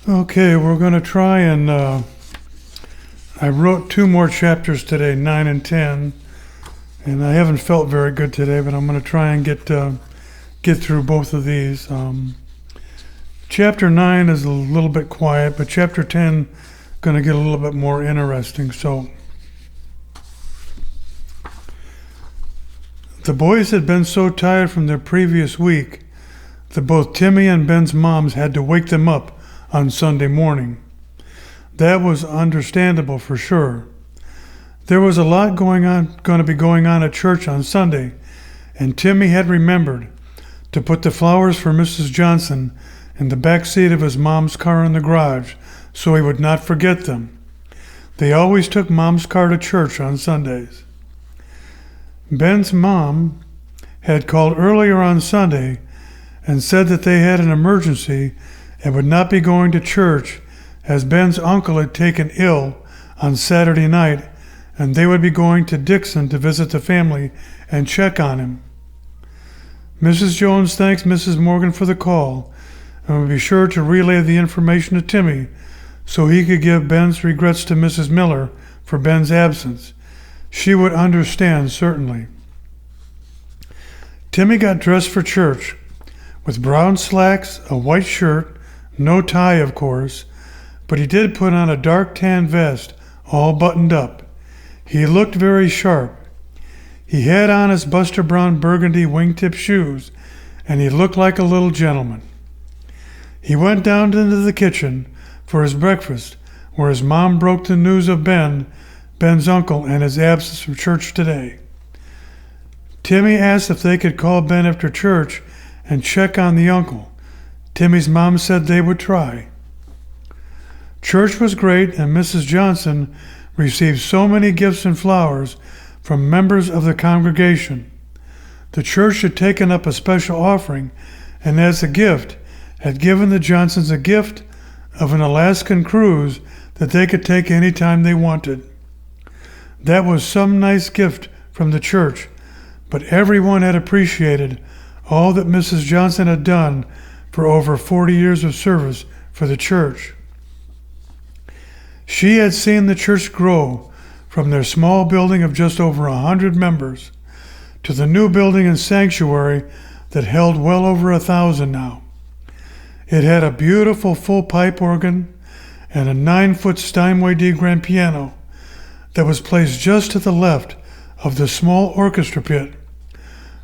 Okay, we're going to try and I wrote two more chapters today, 9 and 10, and I haven't felt very good today, but I'm going to try and get through both of these. Chapter 9 is a little bit quiet, but chapter 10 going to get a little bit more interesting. So the boys had been so tired from their previous week that both Timmy and Ben's moms had to wake them up on Sunday morning. That was understandable for sure. There was a lot going to be going on at church on Sunday, and Timmy had remembered to put the flowers for Mrs. Johnson in the back seat of his mom's car in the garage so he would not forget them. They always took Mom's car to church on Sundays. Ben's mom had called earlier on Sunday and said that they had an emergency and would not be going to church as Ben's uncle had taken ill on Saturday night, and they would be going to Dixon to visit the family and check on him. Mrs. Jones thanks Mrs. Morgan for the call and would be sure to relay the information to Timmy so he could give Ben's regrets to Mrs. Miller for Ben's absence. She would understand, certainly. Timmy got dressed for church with brown slacks, a white shirt, no tie, of course, but he did put on a dark tan vest, all buttoned up. He looked very sharp. He had on his Buster Brown burgundy wingtip shoes, and he looked like a little gentleman. He went down into the kitchen for his breakfast, where his mom broke the news of Ben's uncle, and his absence from church today. Timmy asked if they could call Ben after church and check on the uncle. Timmy's mom said they would try. Church was great, and Mrs. Johnson received so many gifts and flowers from members of the congregation. The church had taken up a special offering, and as a gift, had given the Johnsons a gift of an Alaskan cruise that they could take any time they wanted. That was some nice gift from the church, but everyone had appreciated all that Mrs. Johnson had done for over 40 years of service for the church. She had seen the church grow from their small building of just over 100 members to the new building and sanctuary that held well over 1,000 now. It had a beautiful full pipe organ and a 9-foot Steinway D grand piano that was placed just to the left of the small orchestra pit,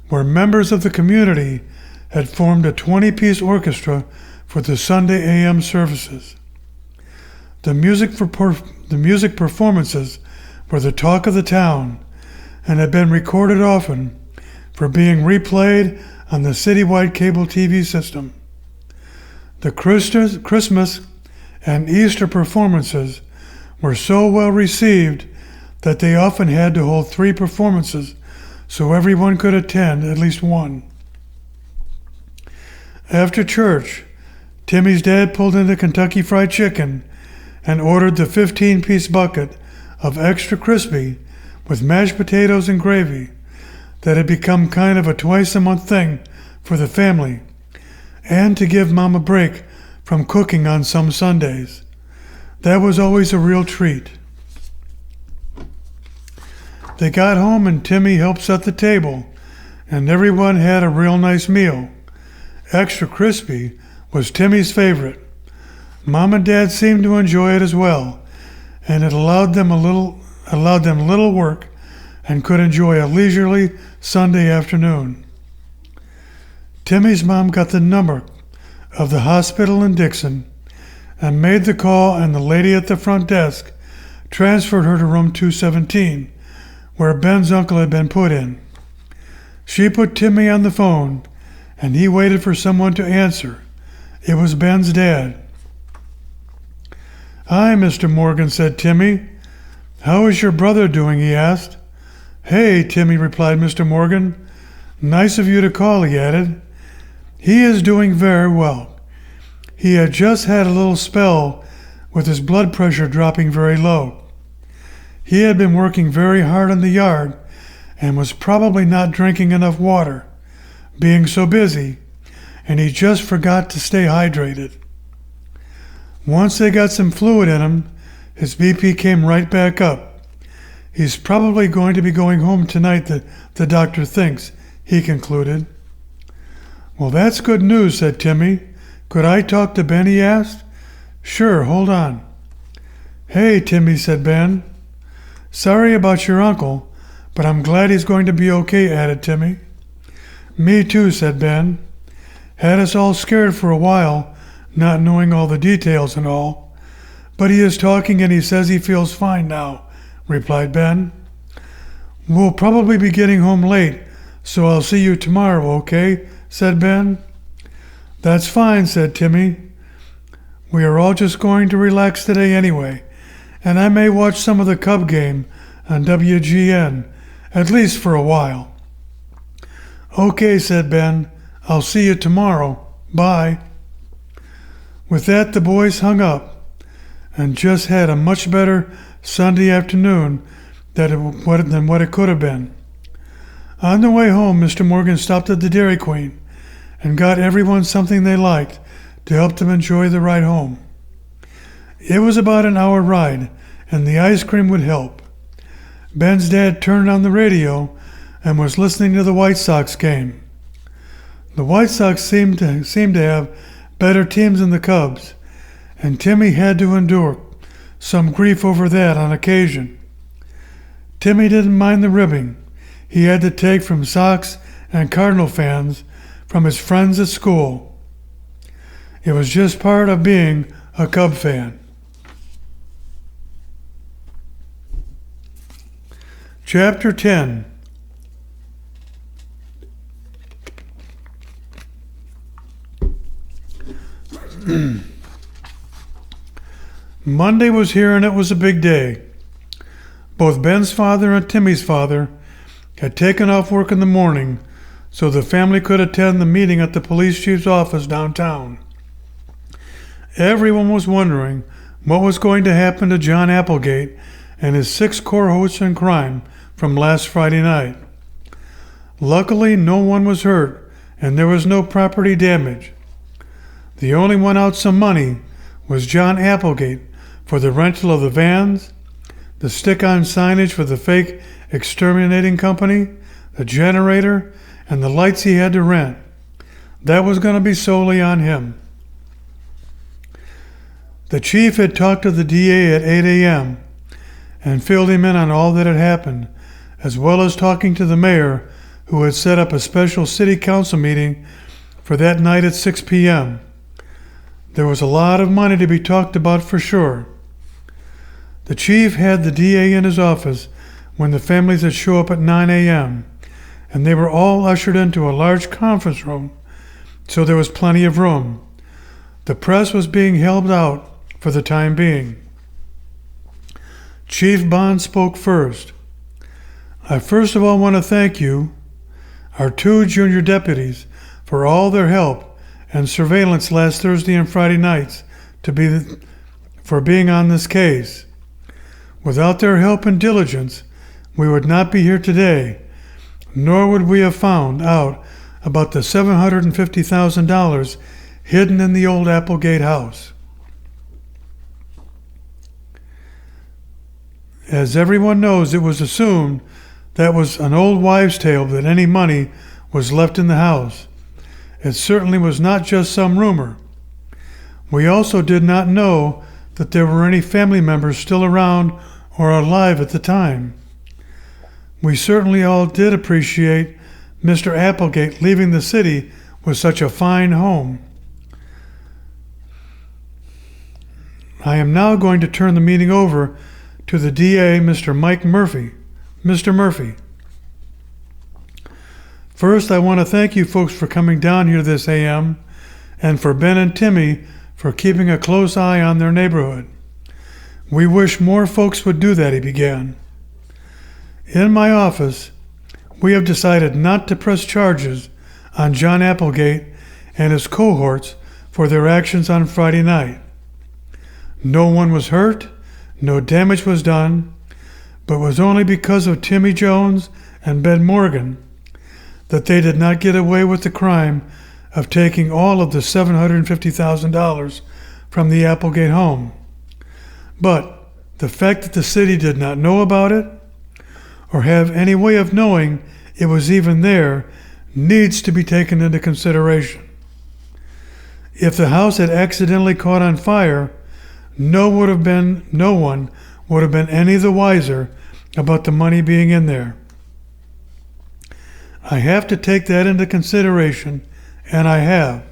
where members of the community had formed a 20-piece orchestra for the Sunday a.m. services. The music performances were the talk of the town and had been recorded often for being replayed on the citywide cable TV system. The Christmas and Easter performances were so well received that they often had to hold 3 performances so everyone could attend at least one. After church, Timmy's dad pulled into Kentucky Fried Chicken and ordered the 15-piece bucket of extra crispy with mashed potatoes and gravy that had become kind of a twice-a-month thing for the family, and to give Mom a break from cooking on some Sundays. That was always a real treat. They got home and Timmy helped set the table, and everyone had a real nice meal. Extra crispy was Timmy's favorite. Mom and Dad seemed to enjoy it as well, and it allowed them little work and could enjoy a leisurely Sunday afternoon. Timmy's mom got the number of the hospital in Dixon and made the call, and the lady at the front desk transferred her to room 217, where Ben's uncle had been put in. She put Timmy on the phone, and he waited for someone to answer. It was Ben's dad. "Hi, Mr. Morgan," said Timmy. "How is your brother doing?" he asked. "Hey," Timmy replied, "Mr. Morgan. Nice of you to call," he added. "He is doing very well. He had just had a little spell with his blood pressure dropping very low. He had been working very hard in the yard and was probably not drinking enough water, being so busy, and he just forgot to stay hydrated." Once they got some fluid in him, his BP came right back up. He's probably going to be going home tonight, the doctor thinks, he concluded. Well, that's good news, said Timmy. Could I talk to Ben, he asked. Sure, hold on. Hey, Timmy, said Ben. Sorry about your uncle, but I'm glad he's going to be okay, added Timmy. Me too, said Ben. Had us all scared for a while, not knowing all the details and all. But he is talking and he says he feels fine now, replied Ben. We'll probably be getting home late, so I'll see you tomorrow, okay? Said Ben. That's fine, said Timmy. We are all just going to relax today anyway, and I may watch some of the Cub game on WGN, at least for a while. Okay, said Ben. I'll see you tomorrow. Bye. With that, the boys hung up and just had a much better Sunday afternoon than what it could have been. On the way home, Mr. Morgan stopped at the Dairy Queen and got everyone something they liked to help them enjoy the ride home. It was about an hour ride, and the ice cream would help. Ben's dad turned on the radio and was listening to the White Sox game. The White Sox seemed to have better teams than the Cubs, and Timmy had to endure some grief over that on occasion. Timmy didn't mind the ribbing he had to take from Sox and Cardinal fans from his friends at school. It was just part of being a Cub fan. Chapter 10. Monday was here and it was a big day. Both Ben's father and Timmy's father had taken off work in the morning so the family could attend the meeting at the police chief's office downtown. Everyone was wondering what was going to happen to John Applegate and his 6 cohorts in crime from last Friday night. Luckily, no one was hurt and there was no property damage. The only one out some money was John Applegate for the rental of the vans, the stick-on signage for the fake exterminating company, the generator, and the lights he had to rent. That was going to be solely on him. The chief had talked to the DA at 8 a.m. and filled him in on all that had happened, as well as talking to the mayor, who had set up a special city council meeting for that night at 6 p.m. There was a lot of money to be talked about for sure. The chief had the DA in his office when the families would show up at 9 a.m., and they were all ushered into a large conference room, so there was plenty of room. The press was being held out for the time being. Chief Bond spoke first. I first of all want to thank you, our 2 junior deputies, for all their help and surveillance last Thursday and Friday nights for being on this case. Without their help and diligence, we would not be here today, nor would we have found out about the $750,000 hidden in the old Applegate house. As everyone knows, it was assumed that was an old wives' tale that any money was left in the house. It certainly was not just some rumor. We also did not know that there were any family members still around or alive at the time. We certainly all did appreciate Mr. Applegate leaving the city with such a fine home. I am now going to turn the meeting over to the DA, Mr. Mike Murphy. Mr. Murphy. First, I want to thank you folks for coming down here this AM and for Ben and Timmy for keeping a close eye on their neighborhood. We wish more folks would do that, he began. In my office, we have decided not to press charges on John Applegate and his cohorts for their actions on Friday night. No one was hurt, no damage was done, but it was only because of Timmy Jones and Ben Morgan that they did not get away with the crime of taking all of the $750,000 from the Applegate home. But the fact that the city did not know about it, or have any way of knowing it was even there, needs to be taken into consideration. If the house had accidentally caught on fire, no one would have been any the wiser about the money being in there. I have to take that into consideration, and I have.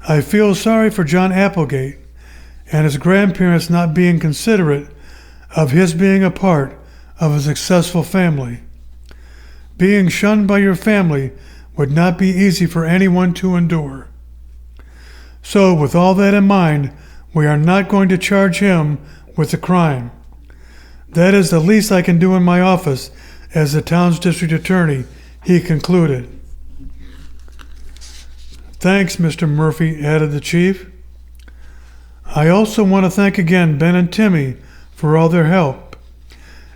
I feel sorry for John Applegate and his grandparents not being considerate of his being a part of a successful family. Being shunned by your family would not be easy for anyone to endure. So, with all that in mind, we are not going to charge him with the crime. That is the least I can do in my office as the town's district attorney, he concluded. Thanks, Mr. Murphy, added the chief. I also want to thank again Ben and Timmy for all their help.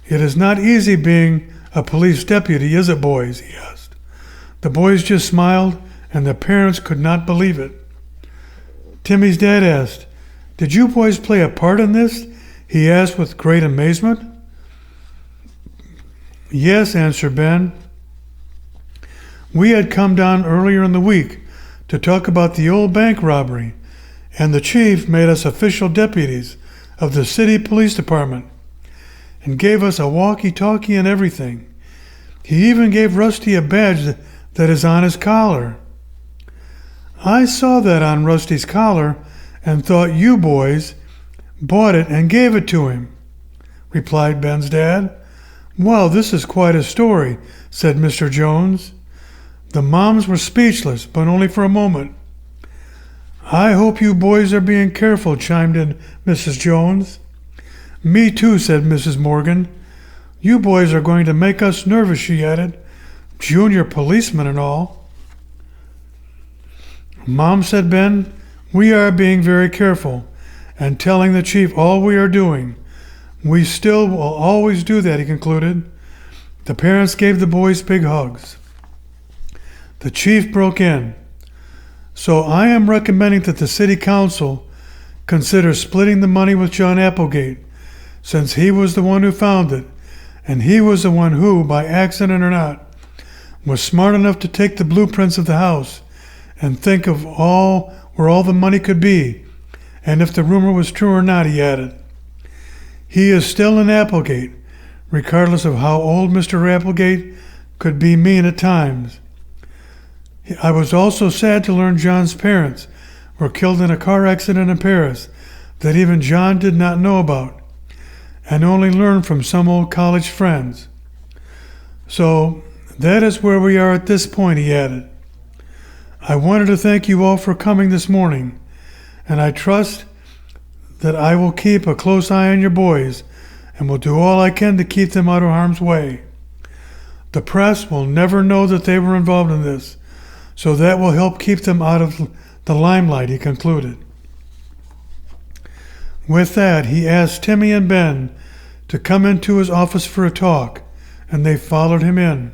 It is not easy being a police deputy, is it, boys? He asked. The boys just smiled, and the parents could not believe it. Timmy's dad asked, "Did you boys play a part in this?" he asked with great amazement. "Yes," answered Ben. "We had come down earlier in the week to talk about the old bank robbery, and the chief made us official deputies of the city police department and gave us a walkie-talkie and everything. He even gave Rusty a badge that is on his collar." "I saw that on Rusty's collar and thought you boys bought it and gave it to him," replied Ben's dad. "Well, this is quite a story," said Mr. Jones. The moms were speechless, but only for a moment. "I hope you boys are being careful," chimed in Mrs. Jones. "Me too," said Mrs. Morgan. "You boys are going to make us nervous," she added. "Junior policemen and all." "Mom," said Ben, "we are being very careful and telling the chief all we are doing. We still will always do that," he concluded. The parents gave the boys big hugs. The chief broke in. "So I am recommending that the city council consider splitting the money with John Applegate, since he was the one who found it, and he was the one who, by accident or not, was smart enough to take the blueprints of the house and think of where all the money could be, and if the rumor was true or not," he added. "He is still in Applegate, regardless of how old Mr. Applegate could be mean at times. I was also sad to learn John's parents were killed in a car accident in Paris that even John did not know about, and only learned from some old college friends. So that is where we are at this point," he added. "I wanted to thank you all for coming this morning, and I trust that I will keep a close eye on your boys and will do all I can to keep them out of harm's way. The press will never know that they were involved in this, so that will help keep them out of the limelight," he concluded. With that, he asked Timmy and Ben to come into his office for a talk, and they followed him in.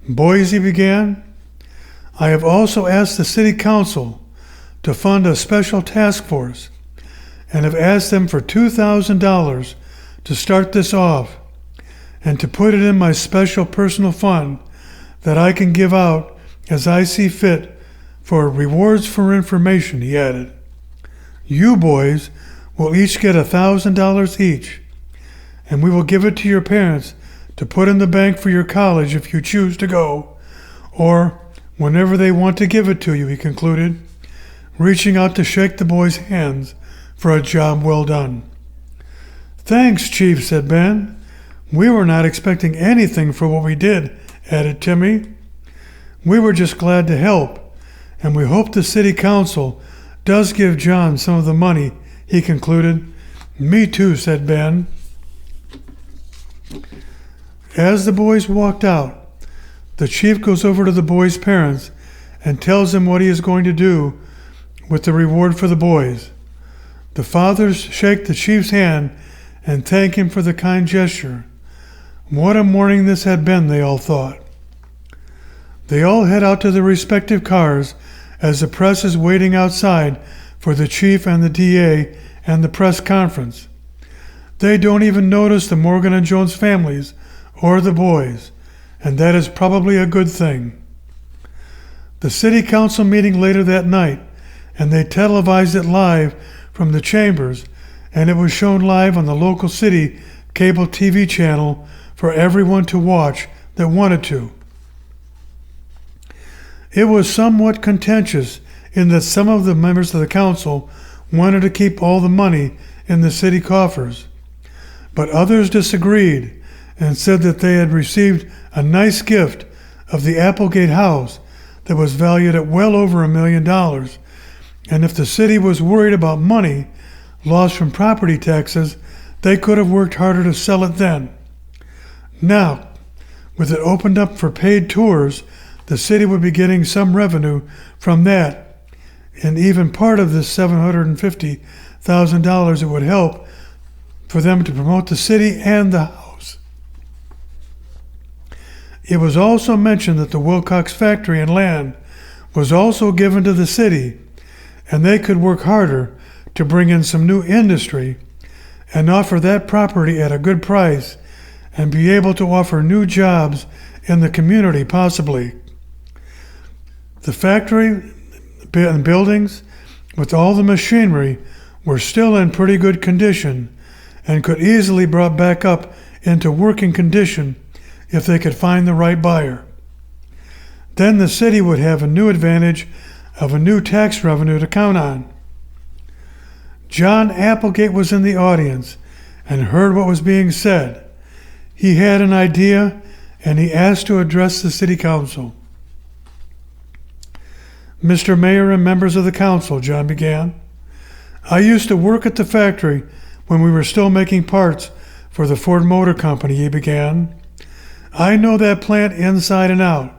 "Boys," he began, "I have also asked the city council to fund a special task force and have asked them for $2,000 to start this off and to put it in my special personal fund that I can give out as I see fit for rewards for information," he added. "You boys will each get $1,000 each, and we will give it to your parents to put in the bank for your college if you choose to go, or whenever they want to give it to you," he concluded, reaching out to shake the boys' hands for a job well done. "Thanks, Chief," said Ben. "We were not expecting anything for what we did," added Timmy. "We were just glad to help, and we hope the city council does give John some of the money," he concluded. "Me too," said Ben. As the boys walked out, the chief goes over to the boys' parents and tells them what he is going to do with the reward for the boys. The fathers shake the chief's hand and thank him for the kind gesture. What a morning this had been, they all thought. They all head out to their respective cars as the press is waiting outside for the chief and the DA and the press conference. They don't even notice the Morgan and Jones families or the boys, and that is probably a good thing. The city council meeting later that night, and they televised it live from the chambers, and it was shown live on the local city cable TV channel for everyone to watch that wanted to. It was somewhat contentious in that some of the members of the council wanted to keep all the money in the city coffers, but others disagreed and said that they had received a nice gift of the Applegate house that was valued at well over $1 million, and if the city was worried about money lost from property taxes, they could have worked harder to sell it then. Now, with it opened up for paid tours, the city would be getting some revenue from that, and even part of this $750,000 it would help for them to promote the city and the house. It was also mentioned that the Wilcox factory and land was also given to the city, and they could work harder to bring in some new industry and offer that property at a good price and be able to offer new jobs in the community possibly. The factory and buildings with all the machinery were still in pretty good condition and could easily be brought back up into working condition if they could find the right buyer. Then the city would have a new advantage of a new tax revenue to count on. John Applegate was in the audience and heard what was being said. He had an idea and he asked to address the city council. "Mr. Mayor and members of the council," John began, "I used to work at the factory when we were still making parts for the Ford Motor Company," he began. "I know that plant inside and out,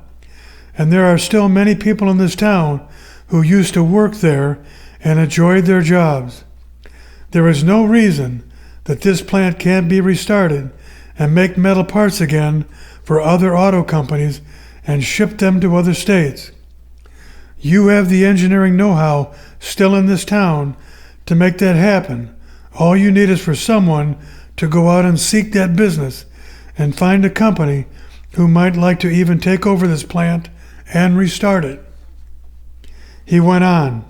and there are still many people in this town who used to work there and enjoyed their jobs. There is no reason that this plant can't be restarted and make metal parts again for other auto companies and ship them to other states. You have the engineering know-how still in this town to make that happen. All you need is for someone to go out and seek that business and find a company who might like to even take over this plant and restart it." He went on,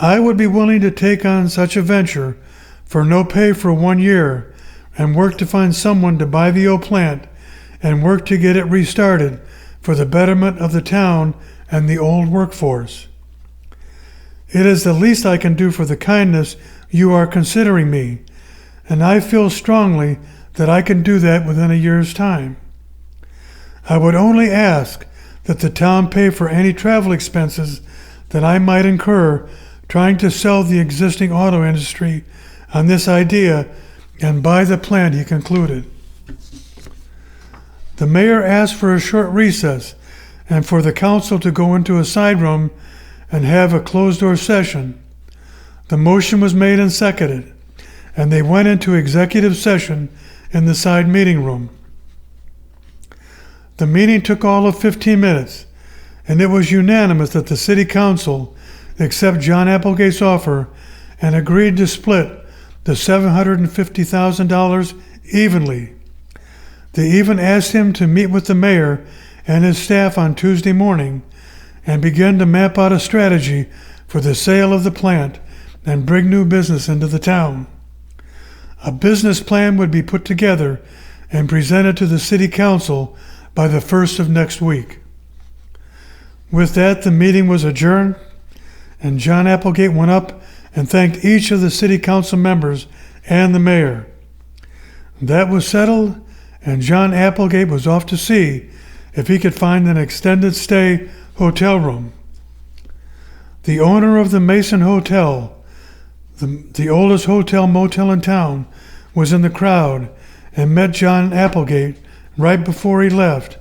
"I would be willing to take on such a venture for no pay for 1 year and work to find someone to buy the old plant and work to get it restarted for the betterment of the town and the old workforce. It is the least I can do for the kindness you are considering me, and I feel strongly that I can do that within a year's time. I would only ask that the town pay for any travel expenses that I might incur trying to sell the existing auto industry on this idea and buy the plant," he concluded. The mayor asked for a short recess and for the council to go into a side room and have a closed-door session. The motion was made and seconded, and they went into executive session in the side meeting room. The meeting took all of 15 minutes, and it was unanimous that the city council accept John Applegate's offer and agreed to split the $750,000 evenly. They even asked him to meet with the mayor and his staff on Tuesday morning and begin to map out a strategy for the sale of the plant and bring new business into the town. A business plan would be put together and presented to the city council by the 1st of next week. With that, the meeting was adjourned, and John Applegate went up and thanked each of the city council members and the mayor. That was settled, and John Applegate was off to see if he could find an extended stay hotel room. The owner of the Mason Hotel, the oldest hotel motel in town, was in the crowd and met John Applegate right before he left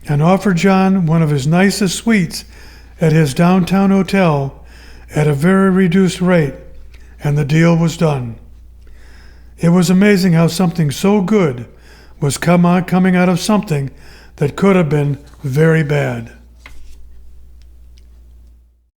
and offered John one of his nicest suites at his downtown hotel at a very reduced rate, and the deal was done. It was amazing how something so good was coming out of something that could have been very bad.